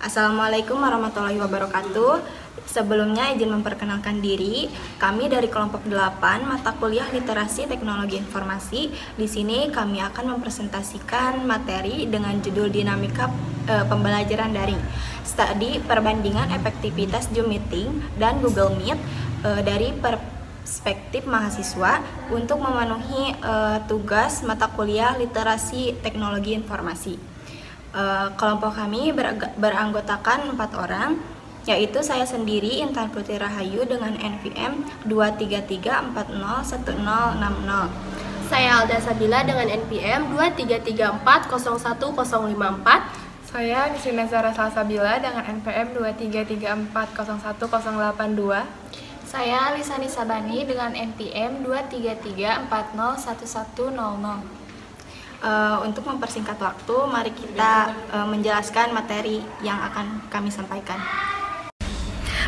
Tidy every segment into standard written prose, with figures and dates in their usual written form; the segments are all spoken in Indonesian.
Assalamualaikum warahmatullahi wabarakatuh. Sebelumnya izin memperkenalkan diri. Kami dari kelompok 8 mata kuliah Literasi Teknologi Informasi. Di sini kami akan mempresentasikan materi dengan judul dinamika pembelajaran daring. Studi perbandingan efektivitas Zoom Meeting dan Google Meet dari perspektif mahasiswa untuk memenuhi tugas mata kuliah Literasi Teknologi Informasi. Kelompok kami beranggotakan 4 orang, yaitu saya sendiri Intan Putri Rahayu dengan NPM 233401060. Saya Alda Sabila dengan NPM 233401054. Saya Nisina Zara Salsabila dengan NPM 233401082. Saya Lisani Sabani dengan NPM 233401100. Untuk mempersingkat waktu, mari kita menjelaskan materi yang akan kami sampaikan.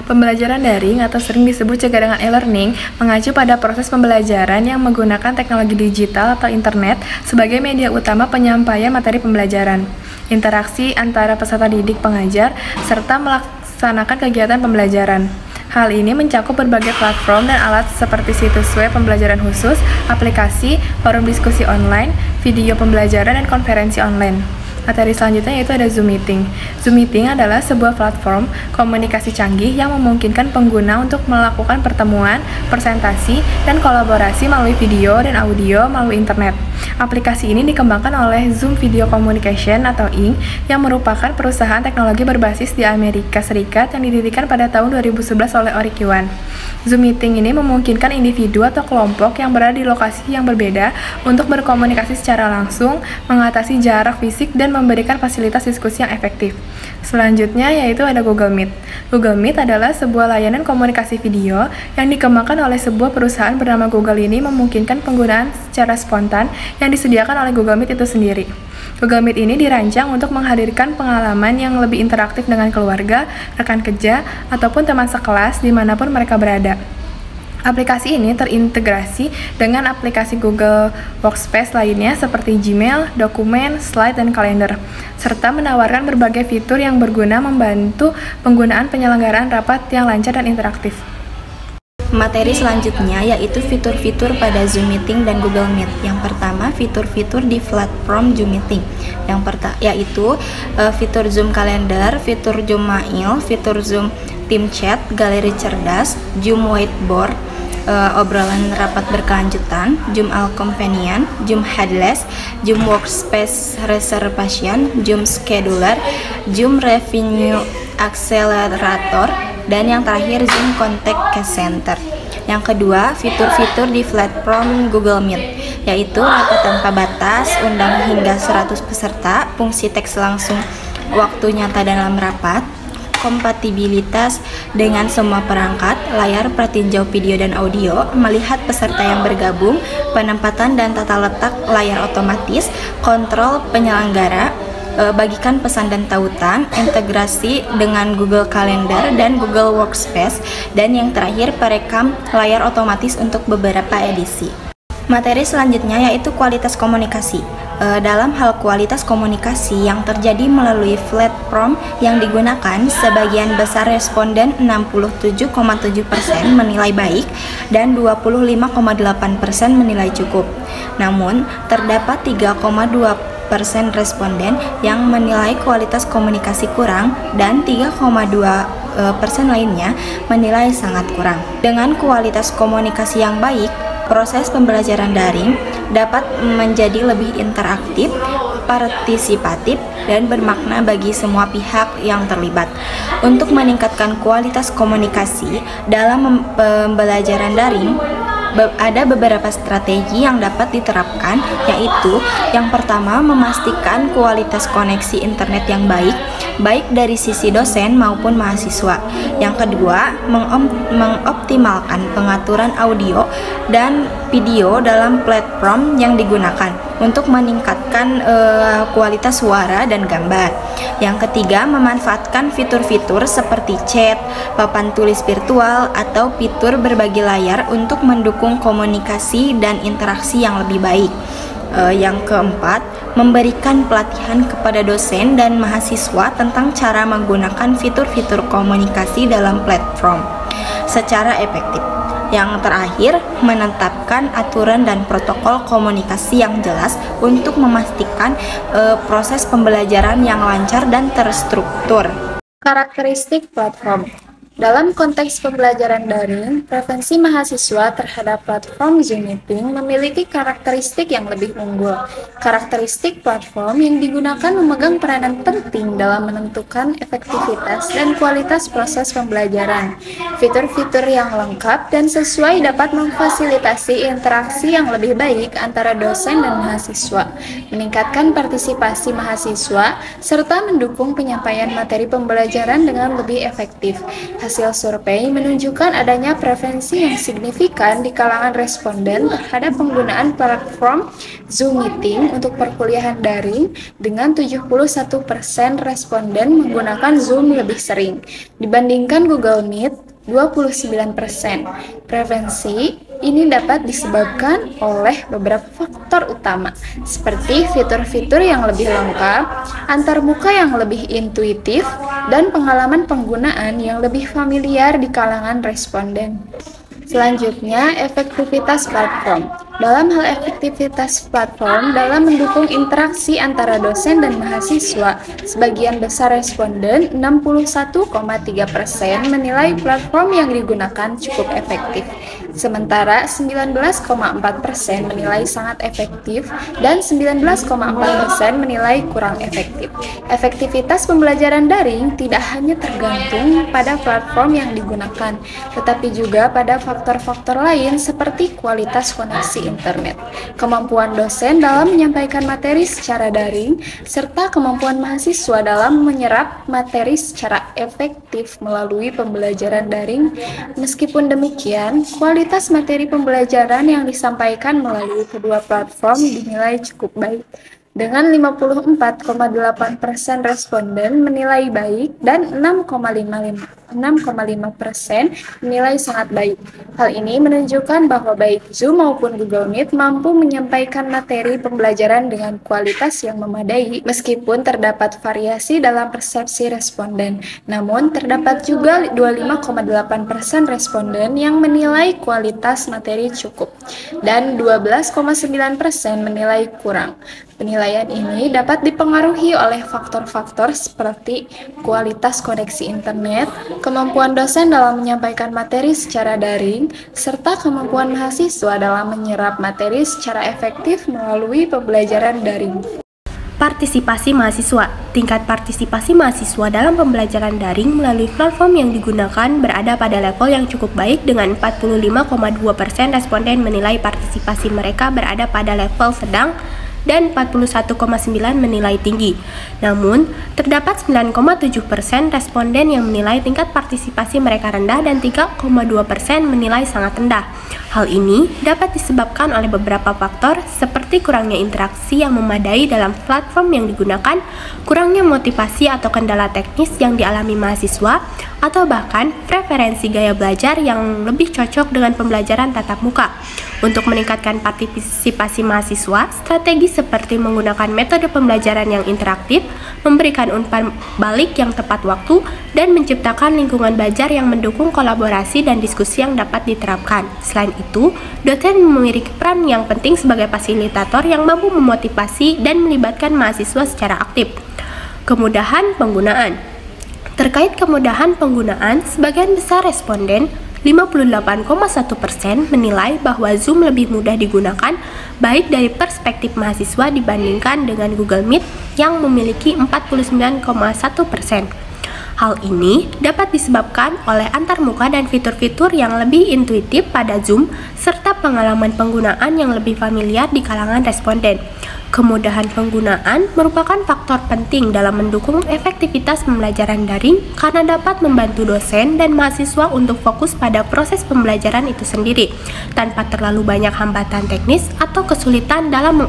Pembelajaran daring atau sering disebut juga dengan e-learning mengacu pada proses pembelajaran yang menggunakan teknologi digital atau internet sebagai media utama penyampaian materi pembelajaran, interaksi antara peserta didik pengajar, serta melaksanakan kegiatan pembelajaran. Hal ini mencakup berbagai platform dan alat seperti situs web pembelajaran khusus, aplikasi, forum diskusi online, video pembelajaran, dan konferensi online. Materi selanjutnya yaitu ada Zoom Meeting. Zoom Meeting adalah sebuah platform komunikasi canggih yang memungkinkan pengguna untuk melakukan pertemuan, presentasi, dan kolaborasi melalui video dan audio melalui internet. Aplikasi ini dikembangkan oleh Zoom Video Communication atau Inc. yang merupakan perusahaan teknologi berbasis di Amerika Serikat yang didirikan pada tahun 2011 oleh Oric Yuan. Zoom Meeting ini memungkinkan individu atau kelompok yang berada di lokasi yang berbeda untuk berkomunikasi secara langsung, mengatasi jarak fisik, dan memberikan fasilitas diskusi yang efektif. Selanjutnya yaitu ada Google Meet. Google Meet adalah sebuah layanan komunikasi video yang dikembangkan oleh sebuah perusahaan bernama Google. Ini memungkinkan penggunaan secara spontan yang disediakan oleh Google Meet itu sendiri. Google Meet ini dirancang untuk menghadirkan pengalaman yang lebih interaktif dengan keluarga, rekan kerja, ataupun teman sekelas dimanapun mereka berada. Aplikasi ini terintegrasi dengan aplikasi Google Workspace lainnya seperti Gmail, dokumen, slide, dan kalender, serta menawarkan berbagai fitur yang berguna membantu penggunaan penyelenggaraan rapat yang lancar dan interaktif. Materi selanjutnya yaitu fitur-fitur pada Zoom Meeting dan Google Meet. Yang pertama, fitur-fitur di platform Zoom Meeting. Yaitu fitur Zoom Calendar, fitur Zoom Mail, fitur Zoom Team Chat, galeri cerdas, Zoom Whiteboard, obrolan rapat berkelanjutan, Zoom All Companion, Zoom Headless, Zoom Workspace Reservation, Zoom Scheduler, Zoom Revenue Accelerator, dan yang terakhir Zoom Contact Center. Yang kedua, fitur-fitur di platform Google Meet, yaitu rapat tanpa batas, undang hingga 100 peserta, fungsi teks langsung waktu nyata dalam rapat, kompatibilitas dengan semua perangkat, layar pertinjau video dan audio, melihat peserta yang bergabung, penempatan dan tata letak layar otomatis, kontrol penyelenggara, bagikan pesan dan tautan, integrasi dengan Google Calendar dan Google Workspace, dan yang terakhir perekam layar otomatis untuk beberapa edisi. Materi selanjutnya yaitu kualitas komunikasi. Dalam hal kualitas komunikasi yang terjadi melalui platform yang digunakan, sebagian besar responden 67,7% menilai baik dan 25,8% menilai cukup. Namun, terdapat 3,2% responden yang menilai kualitas komunikasi kurang dan 3,2% lainnya menilai sangat kurang. Dengan kualitas komunikasi yang baik, proses pembelajaran daring dapat menjadi lebih interaktif, partisipatif, dan bermakna bagi semua pihak yang terlibat. Untuk meningkatkan kualitas komunikasi dalam pembelajaran daring, ada beberapa strategi yang dapat diterapkan, yaitu yang pertama, memastikan kualitas koneksi internet yang baik dari sisi dosen maupun mahasiswa. Yang kedua, mengoptimalkan pengaturan audio dan video dalam platform yang digunakan untuk meningkatkan kualitas suara dan gambar. Yang ketiga, memanfaatkan fitur-fitur seperti chat, papan tulis virtual, atau fitur berbagi layar untuk mendukung komunikasi dan interaksi yang lebih baik. Yang keempat, memberikan pelatihan kepada dosen dan mahasiswa tentang cara menggunakan fitur-fitur komunikasi dalam platform secara efektif. Yang terakhir, menetapkan aturan dan protokol komunikasi yang jelas untuk memastikan proses pembelajaran yang lancar dan terstruktur. Karakteristik platform. Dalam konteks pembelajaran daring, preferensi mahasiswa terhadap platform Zoom Meeting memiliki karakteristik yang lebih unggul. Karakteristik platform yang digunakan memegang peranan penting dalam menentukan efektivitas dan kualitas proses pembelajaran. Fitur-fitur yang lengkap dan sesuai dapat memfasilitasi interaksi yang lebih baik antara dosen dan mahasiswa, meningkatkan partisipasi mahasiswa, serta mendukung penyampaian materi pembelajaran dengan lebih efektif. Hasil survei menunjukkan adanya preferensi yang signifikan di kalangan responden terhadap penggunaan platform Zoom Meeting untuk perkuliahan daring, dengan 71% responden menggunakan Zoom lebih sering dibandingkan Google Meet, 29%. Preferensi ini dapat disebabkan oleh beberapa faktor utama, seperti fitur-fitur yang lebih lengkap, antarmuka yang lebih intuitif, dan pengalaman penggunaan yang lebih familiar di kalangan responden. Selanjutnya, efektivitas platform. Dalam hal efektivitas platform dalam mendukung interaksi antara dosen dan mahasiswa, sebagian besar responden, 61,3%, menilai platform yang digunakan cukup efektif. Sementara 19,4% menilai sangat efektif dan 19,4% menilai kurang efektif. Efektivitas pembelajaran daring tidak hanya tergantung pada platform yang digunakan, tetapi juga pada faktor-faktor lain seperti kualitas koneksi internet, kemampuan dosen dalam menyampaikan materi secara daring, serta kemampuan mahasiswa dalam menyerap materi secara efektif melalui pembelajaran daring. Meskipun demikian, kualitas materi pembelajaran yang disampaikan melalui kedua platform dinilai cukup baik, dengan 54,8% responden menilai baik dan 6,5% menilai sangat baik. Hal ini menunjukkan bahwa baik Zoom maupun Google Meet mampu menyampaikan materi pembelajaran dengan kualitas yang memadai, meskipun terdapat variasi dalam persepsi responden. Namun, terdapat juga 25,8% responden yang menilai kualitas materi cukup dan 12,9% menilai kurang. Penilaian ini dapat dipengaruhi oleh faktor-faktor seperti kualitas koneksi internet, kemampuan dosen dalam menyampaikan materi secara daring, serta kemampuan mahasiswa dalam menyerap materi secara efektif melalui pembelajaran daring. Partisipasi mahasiswa. Tingkat partisipasi mahasiswa dalam pembelajaran daring melalui platform yang digunakan berada pada level yang cukup baik, dengan 45,2% responden menilai partisipasi mereka berada pada level sedang dan 41,9% menilai tinggi. Namun, terdapat 9,7% responden yang menilai tingkat partisipasi mereka rendah dan 3,2% menilai sangat rendah. Hal ini dapat disebabkan oleh beberapa faktor seperti kurangnya interaksi yang memadai dalam platform yang digunakan, kurangnya motivasi atau kendala teknis yang dialami mahasiswa, atau bahkan preferensi gaya belajar yang lebih cocok dengan pembelajaran tatap muka. Untuk meningkatkan partisipasi mahasiswa, strategi seperti menggunakan metode pembelajaran yang interaktif, memberikan umpan balik yang tepat waktu, dan menciptakan lingkungan belajar yang mendukung kolaborasi dan diskusi yang dapat diterapkan. Selain itu, dosen memiliki peran yang penting sebagai fasilitator yang mampu memotivasi dan melibatkan mahasiswa secara aktif. Kemudahan penggunaan. Terkait kemudahan penggunaan, sebagian besar responden, 58,1%, menilai bahwa Zoom lebih mudah digunakan baik dari perspektif mahasiswa dibandingkan dengan Google Meet yang memiliki 49,1%. Hal ini dapat disebabkan oleh antarmuka dan fitur-fitur yang lebih intuitif pada Zoom, serta pengalaman penggunaan yang lebih familiar di kalangan responden. Kemudahan penggunaan merupakan faktor penting dalam mendukung efektivitas pembelajaran daring karena dapat membantu dosen dan mahasiswa untuk fokus pada proses pembelajaran itu sendiri, tanpa terlalu banyak hambatan teknis atau kesulitan dalam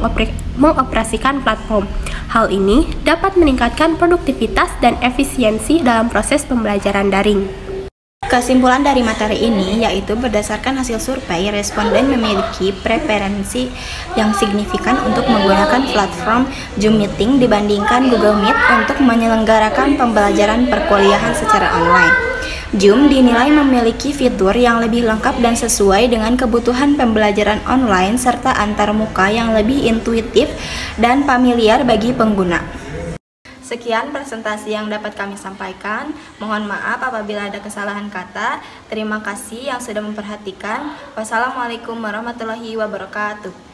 mengoperasikan platform. Hal ini dapat meningkatkan produktivitas dan efisiensi dalam proses pembelajaran daring. Kesimpulan dari materi ini yaitu berdasarkan hasil survei, responden memiliki preferensi yang signifikan untuk menggunakan platform Zoom Meeting dibandingkan Google Meet untuk menyelenggarakan pembelajaran perkuliahan secara online. Zoom dinilai memiliki fitur yang lebih lengkap dan sesuai dengan kebutuhan pembelajaran online serta antarmuka yang lebih intuitif dan familiar bagi pengguna. Sekian presentasi yang dapat kami sampaikan. Mohon maaf apabila ada kesalahan kata. Terima kasih yang sudah memperhatikan. Wassalamualaikum warahmatullahi wabarakatuh.